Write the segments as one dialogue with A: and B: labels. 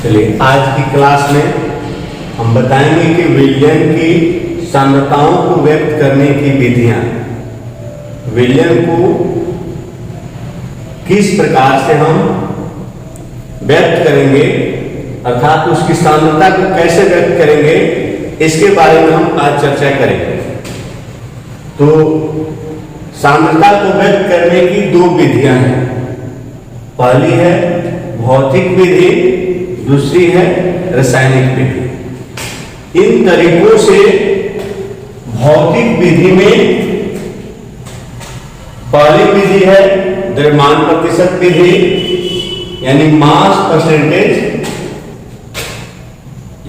A: चलिए आज की क्लास में हम बताएंगे कि विलयन की सांद्रताओं को व्यक्त करने की विधियां, विलयन को किस प्रकार से हम व्यक्त करेंगे अर्थात उसकी सांद्रता को कैसे व्यक्त करेंगे, इसके बारे में हम आज चर्चा करेंगे। तो सांद्रता को व्यक्त करने की दो विधियां हैं। पहली है भौतिक विधि, दूसरी है रासायनिक विधि। इन तरीकों से भौतिक विधि में पहली विधि है द्रव्यमान प्रतिशत विधि, यानी मास परसेंटेज,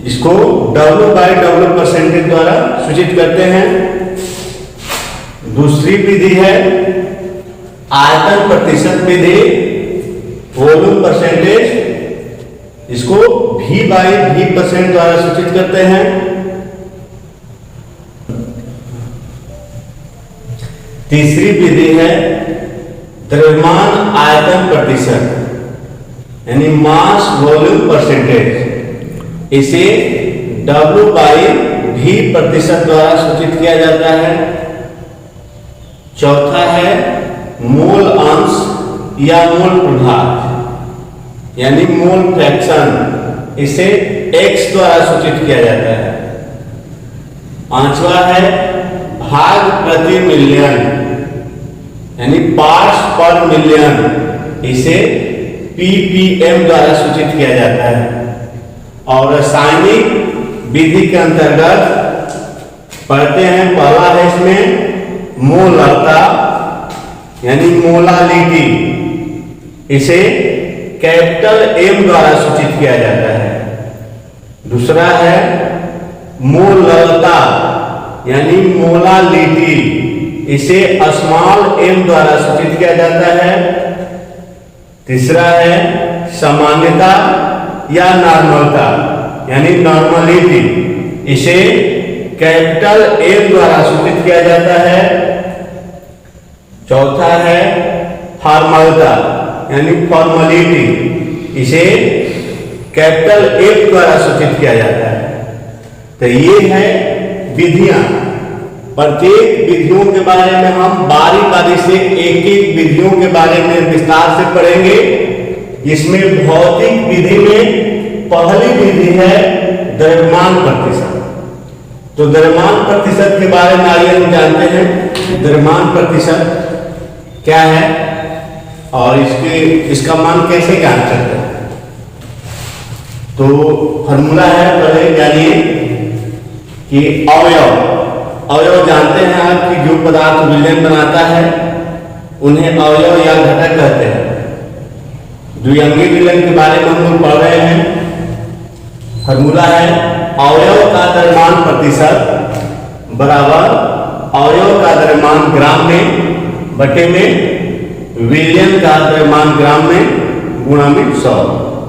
A: इसको W/W परसेंटेज द्वारा सूचित करते हैं। दूसरी विधि है आयतन प्रतिशत विधि, वॉल्यूम परसेंटेज, इसको V/V% द्वारा सूचित करते हैं। तीसरी विधि है द्रव्यमान आयतन प्रतिशत, यानी मास वॉल्यूम परसेंटेज, इसे W/V% द्वारा सूचित किया जाता है। चौथा है मोल अंश या मोल प्रभाग, यानी मोल फ्रैक्शन, इसे X द्वारा सूचित किया जाता है। पांचवा है भाग प्रति मिलियन, यानी पार्ट्स पर मिलियन, इसे ppm द्वारा सूचित किया जाता है। और रासायनिक विधि के अंतर्गत पढ़ते हैं, पहला है इसमें मोलरता, यानी मोलालिटी, इसे कैपिटल M द्वारा सूचित किया जाता है। दूसरा है मोललता, यानी मोलालिटी, इसे स्मॉल m द्वारा सूचित किया जाता है। तीसरा है सामान्यता या नॉर्मलता, यानी नॉर्मलिटी, इसे कैपिटल M द्वारा सूचित किया जाता है। चौथा है फॉर्मलता, यानी फॉर्मलिटी, इसे कैपिटल F द्वारा सूचित किया जाता है। तो ये है विधियां। प्रत्येक विधियों के बारे में हम बारी बारी से एक एक विधियों के बारे में विस्तार से पढ़ेंगे। इसमें भौतिक विधि में पहली विधि है द्रव्यमान प्रतिशत। तो द्रव्यमान प्रतिशत के बारे में आइए हम जानते हैं। द्रव्यमान प्रतिशत क्या है और इसका मान कैसे ज्ञात करते हैं। तो फॉर्मूला है, पहले जानिए कि अवयव जानते हैं आप कि जो पदार्थ विलयन बनाता है उन्हें अवयव या घटक कहते हैं। द्विअंगी विलयन के बारे में हम लोग पढ़ रहे हैं। फॉर्मूला है अवयव का द्रव्यमान प्रतिशत बराबर अवयव का द्रव्यमान ग्राम में बटे में विलयन का द्रव्यमान ग्राम में गुणा में 100।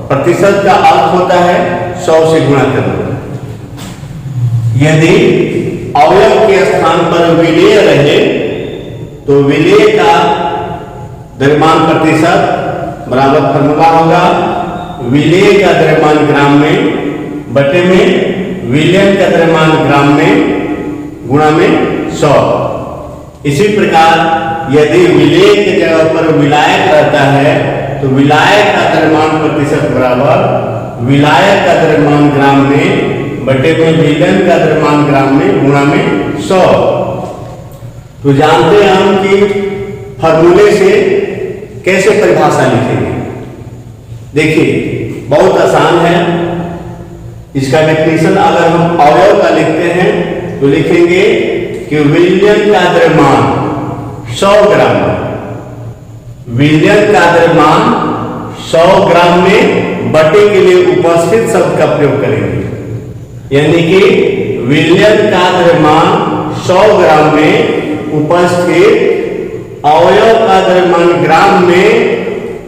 A: प्रतिशत का अर्थ होता है 100 से गुणा करना। यदि अवयव के स्थान पर विलेय रहे तो विलेय का द्रव्यमान प्रतिशत बराबर फॉर्मूला होगा विलेय का द्रव्यमान ग्राम में बटे में विलयन का द्रव्यमान ग्राम में गुणा में 100। इसी प्रकार यदि विलेय के जगह पर विलायक रहता है तो विलायक का द्रव्यमान प्रतिशत बराबर विलायक का द्रव्यमान ग्राम में बटे में विलयन का द्रव्यमान ग्राम में गुणा में 100। तो जानते हैं हम कि फॉर्मूले से कैसे परिभाषा लिखेंगे। देखिए बहुत आसान है। इसका डेफिनेशन अगर हम अवयव का लिखते हैं तो लिखेंगे कि विलयन का द्रव्यमान 100 ग्राम, विलयन का द्रव्यमान 100 ग्राम में बटे के लिए उपस्थित शब्द का प्रयोग करेंगे, यानी कि विलयन का द्रव्यमान 100 ग्राम में उपस्थित अवयव का द्रव्यमान ग्राम में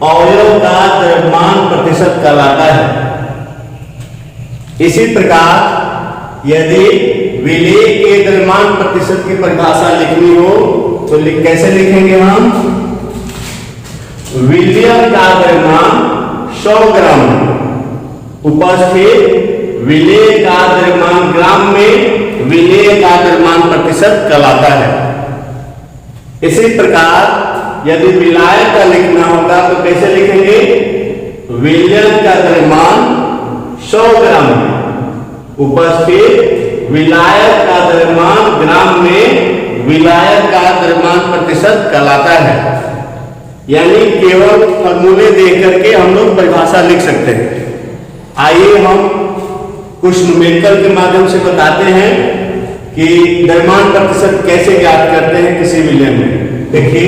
A: अवयव का द्रव्यमान प्रतिशत कहलाता है। इसी प्रकार यदि विलेय के द्रव्यमान प्रतिशत की परिभाषा लिखनी हो तो कैसे लिखेंगे हम। विलयन का द्रव्यमान 100 ग्राम उपस्थित विलेय का द्रव्यमान ग्राम में विलेय का द्रव्यमान प्रतिशत कहलाता है। इसी प्रकार यदि विलायक का लिखना होगा तो कैसे लिखेंगे? विलयन का द्रव्यमान 100 ग्राम में उपस्थित विलायक का द्रव्यमान ग्राम में विलायक का द्रव्यमान प्रतिशत कहलाता है। यानी केवल फॉर्मूले देख करके हम लोग परिभाषा लिख सकते हैं। आइए हम कुछ न्यूमेरिकल के माध्यम से बताते हैं कि द्रव्यमान प्रतिशत कैसे ज्ञात करते हैं किसी विलयन में। देखिए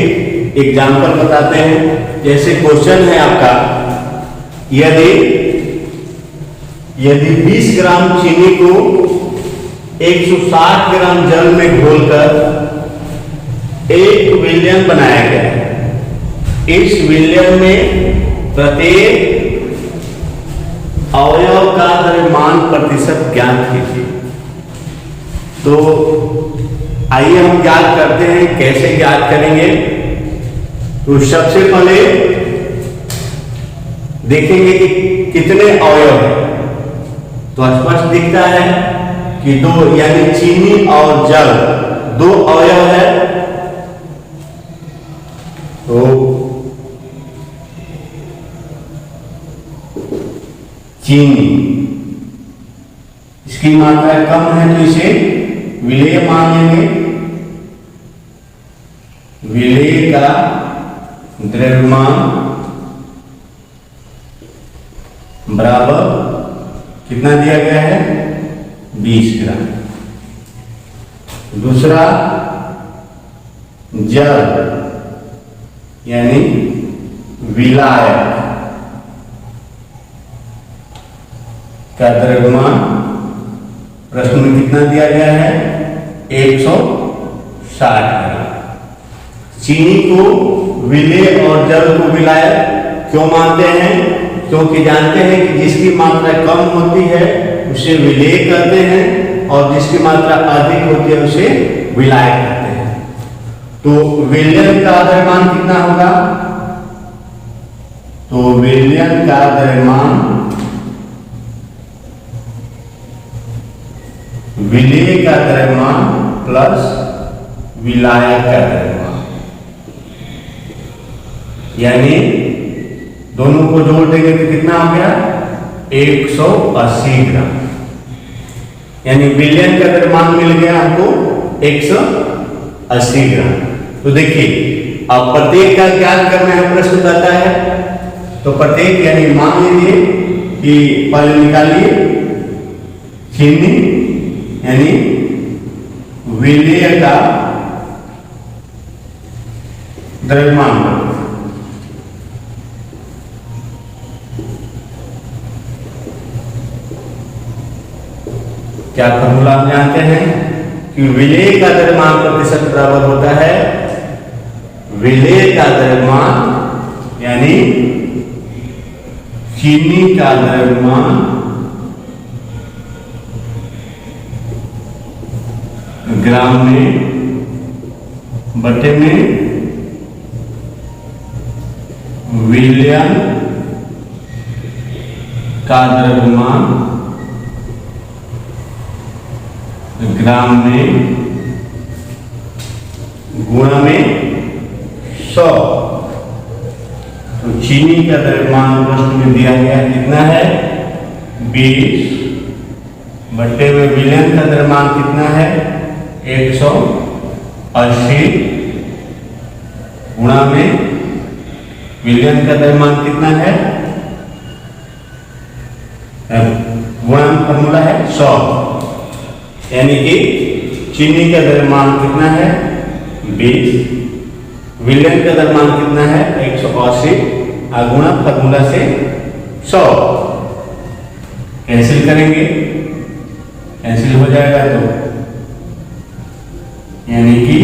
A: एग्जाम्पल बताते हैं। जैसे क्वेश्चन है आपका, यदि 20 ग्राम चीनी को 160 ग्राम जल में घोलकर एक विलयन बनाया गया है। इस विलयन में प्रत्येक अवयव का द्रव्यमान प्रतिशत ज्ञात कीजिए। तो आइए हम ज्ञात करते हैं। कैसे ज्ञात करेंगे? तो सबसे पहले देखेंगे कि कितने अवयव हैं। तो स्पष्ट दिखता है कि 2, यानी चीनी और जल 2 अवयव है। तो चीनी इसकी मात्रा कम है तो इसे विलेय मान लेंगे। विलेय का द्रव्यमान बराबर कितना दिया गया है? 20 ग्राम। दूसरा जल यानी विलायक का द्रव्यमान प्रश्न में कितना दिया गया है? 160 ग्राम। चीनी को विलेय और जल को विलायक क्यों मानते हैं? क्योंकि जानते हैं कि जिसकी मात्रा कम होती है उसे विलेय कहते हैं और जिसकी मात्रा अधिक होती है उसे विलायक कहते हैं। तो विलयन का द्रव्यमान कितना होगा? तो विलयन का द्रव्यमान विलेय का द्रव्यमान प्लस विलायक का द्रव्यमान, यानी दोनों को जोड़ देंगे तो कितना हो गया? 180 ग्राम। यानी विलयन का द्रव्यमान मिल गया हमको 180 ग्राम। तो देखिए अब प्रत्येक का ज्ञात करना है, प्रश्न कहता है। तो प्रत्येक यानी मान लीजिए कि पहले निकालिए चीनी यानी विलेय का द्रव्यमान। क्या फॉर्मूला आप जानते हैं कि विलेय का द्रव्यमान प्रतिशत बराबर होता है विलेय का द्रव्यमान यानी चीनी का द्रव्यमान ग्राम में बटे में विलयन का द्रव्यमान ग्राम में गुणा में 100। तो चीनी का द्रव्यमान प्रश्न में दिया गया कितना है? 20 बटे में विलयन का द्रव्यमान कितना है? 180 गुणा में विलयन का द्रव्यमान कितना है? गुणा फॉर्मूला है 100, यानी कि चीनी का द्रव्यमान कितना है? 20, विलयन का द्रव्यमान कितना है? 180, गुणा फॉर्मूला से 100। कैंसिल करेंगे, कैंसिल हो जाएगा तो यानी कि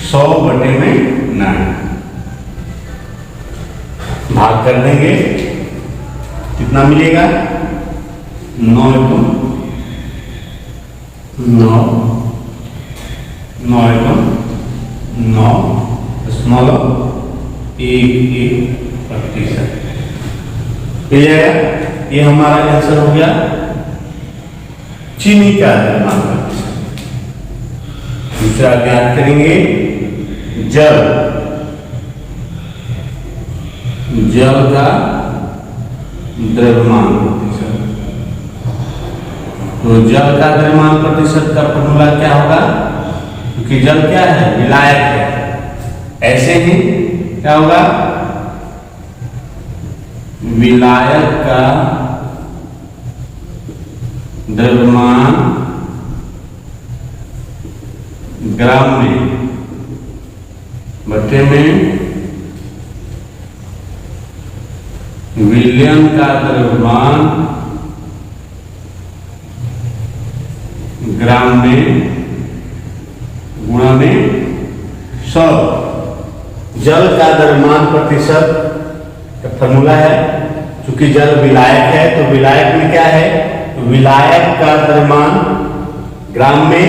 A: 100 बटे में 9 भाग कर देंगे, कितना मिलेगा? 9 को 9 9 को 9 1.1%। मिल जाएगा। ये हमारा आंसर हो गया चीनी का द्रव्यमान प्रतिशत। दूसरा ज्ञात करेंगे जल का द्रव्यमान प्रतिशत। तो जल का द्रव्यमान प्रतिशत का फॉर्मूला क्या होगा, क्योंकि जल क्या है, विलायक है। ऐसे ही क्या होगा, विलायक का द्रव्यमान ग्राम में बटे में विलयन का द्रव्यमान ग्राम में गुणा में 100। जल का द्रव्यमान प्रतिशत का फॉर्मूला है, चूंकि जल विलायक है तो विलायक में क्या है, विलायक का द्रव्यमान ग्राम में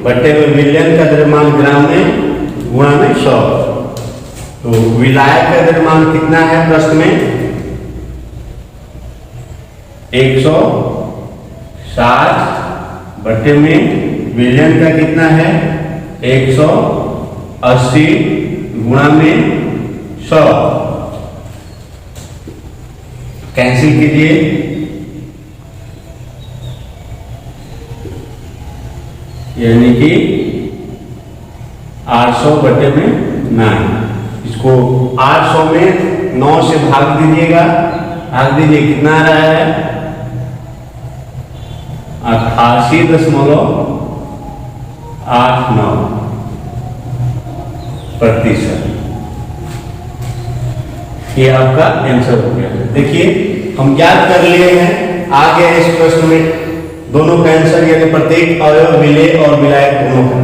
A: बटे में विलयन का द्रव्यमान ग्राम में गुणा में 100। तो विलायक का द्रव्यमान कितना है प्रश्न में, 160 बटे में विलयन का कितना है 180 गुणा में 100। कैंसिल कीजिए, यानी कि 800 बटे में 9। इसको 800 में 9 से भाग दीजिएगा, भाग दीजिए, कितना आ रहा है 88.89%। ये आपका आंसर हो गया। देखिए हम ज्ञात कर लिए हैं, आ गया इस प्रश्न में दोनों का आंसर, यानी प्रत्येक अवयव विलेय और विलायक दोनों का।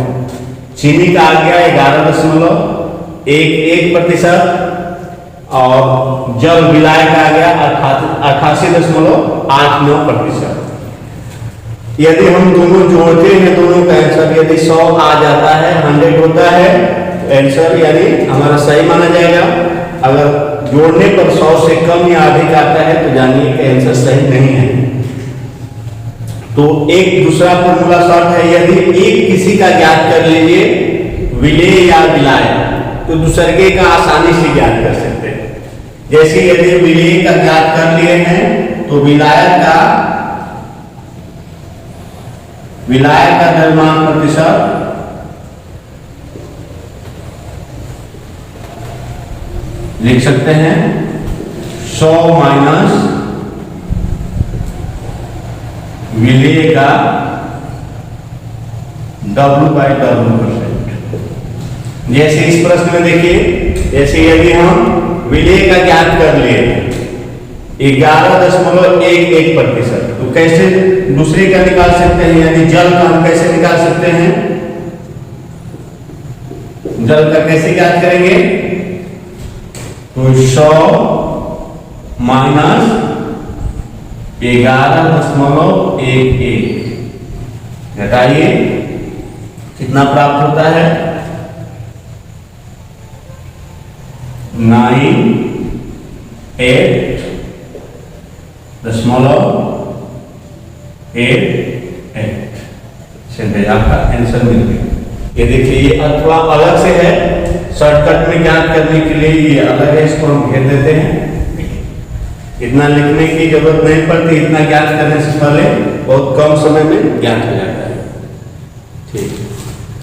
A: चीनी का आ गया 11.11% और जल विलायक आ गया 88.89%। यदि हम दोनों जोड़ते हैं, दोनों का आंसर यदि 100 आ जाता है, 100 होता है तो आंसर यानी हमारा सही माना जाएगा। अगर जोड़ने पर 100 से कम या अधिक आता है तो जानिए कि आंसर सही नहीं है। तो एक दूसरा फॉर्मूला शॉर्ट है, यदि एक किसी का ज्ञात कर लीजिए विलेय या विलायक, तो दूसरे का आसानी से ज्ञात कर सकते हैं। जैसे यदि विलेय का ज्ञात कर लिए हैं तो विलायक का द्रव्यमान प्रतिशत लिख सकते हैं 100 माइनस विलेय का W/W%। जैसे इस प्रश्न में देखिए, जैसे यदि हम विलेय का ज्ञात कर लिए 11.11%, तो कैसे दूसरे का निकाल सकते हैं, यानी जल का हम कैसे निकाल सकते हैं, जल का कैसे ज्ञात करेंगे, तो 100 माइनस 11.11 घटाइए, कितना प्राप्त होता है 98.88। आपका आंसर मिल गया। ये देखिए, ये थोड़ा अलग से है, शॉर्टकट में ज्ञात करने के लिए ये अलग है, इसको हम घेर देते हैं। इतना लिखने की जरूरत नहीं पड़ती, इतना ज्ञात करने से पहले बहुत कम समय में ज्ञात हो जाता है। ठीक।